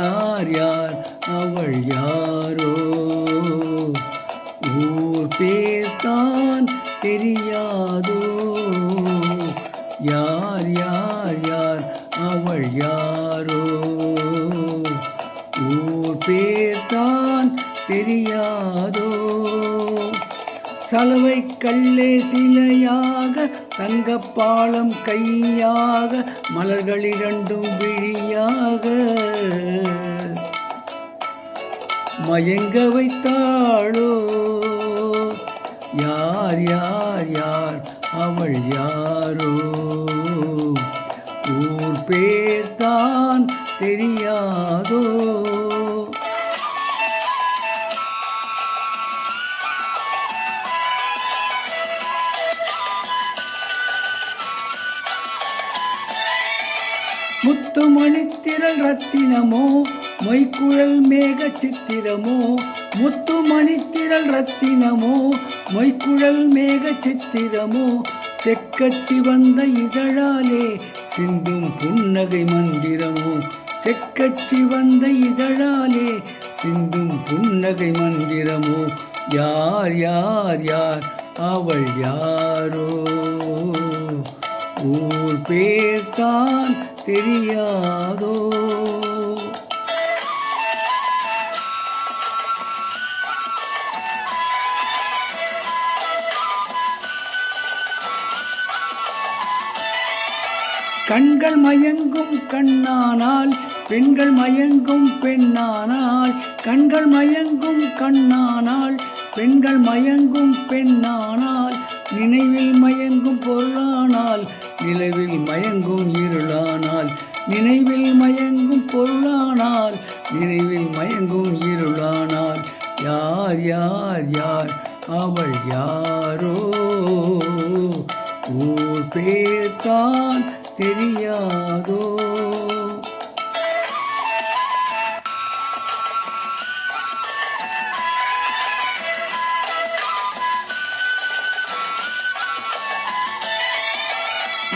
யார் யார் அவள் யாரோ ஊர் பேர்தான் தெரியாதோ யார் யார் யார் அவள் யாரோ ஊர் பேர்தான் தெரியாதோ சலவை கல்லே சிலையாக தங்கப்பாலம் கையாக மலர்கள் இரண்டும் விழியாக மயங்க வைத்தாளோ யார் யார் யார் அவள் யாரோ ஊர் பேர்தான் தெரியாதோ முத்துமணித்திரள் ரத்தினமோ மொய்க்குழல் மேக சித்திரமோ முத்துமணித்திரள் ரத்தினமோ மொய்க்குழல் மேக சித்திரமோ செக்கச்சி வந்த இதழாலே சிந்தும் புன்னகை மந்திரமோ செக்கச்சி வந்த இதழாலே சிந்தும் புன்னகை மந்திரமோ யார் யார் யார் அவள் யாரோ ஊர் பேர்தான் தெரியாதோ கண்கள் மயங்கும் கண்ணானால் பெண்கள் மயங்கும் பெண்ணானால் கண்கள் மயங்கும் கண்ணானால் பெண்கள் மயங்கும் பெண்ணானால் நினைவில் மயங்கும் பொருளானால் நிலவில் மயங்கும் இருளானால் நினைவில் மயங்கும் பொருளானால் நினைவில் மயங்கும் இருளானால் யார் யார் யார் அவள் யாரோ ஊர் பேர்தான் தெரியாதோ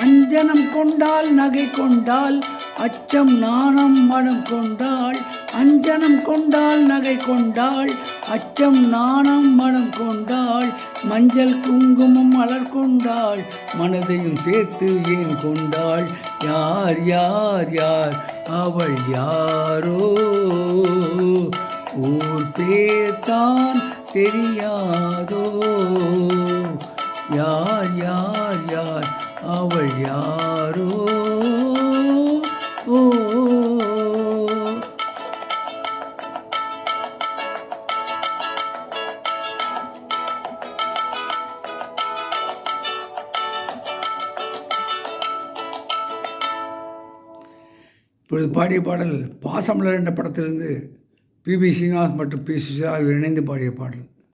அஞ்சனம் கொண்டால் நகை கொண்டால் அச்சம் நாணம் மனம் கொண்டாள் அஞ்சனம் கொண்டால் நகை கொண்டாள் அச்சம் நாணம் மனம் கொண்டாள் மஞ்சள் குங்குமம் மலர் கொண்டாள் மனதையும் சேர்த்து ஏன் கொண்டாள் யார் யார் யார் அவள் யாரோ ஊர் பேர்தான் தெரியாதோ யார் யார் யார் அவள் யாரோ ஓ இப்பொழுது பாடிய பாடல் பாசமலர் என்ற படத்திலிருந்து பி.பி. ஸ்ரீனிவாஸ் மற்றும் பி. சுஷீலா இணைந்து பாடிய பாடல்.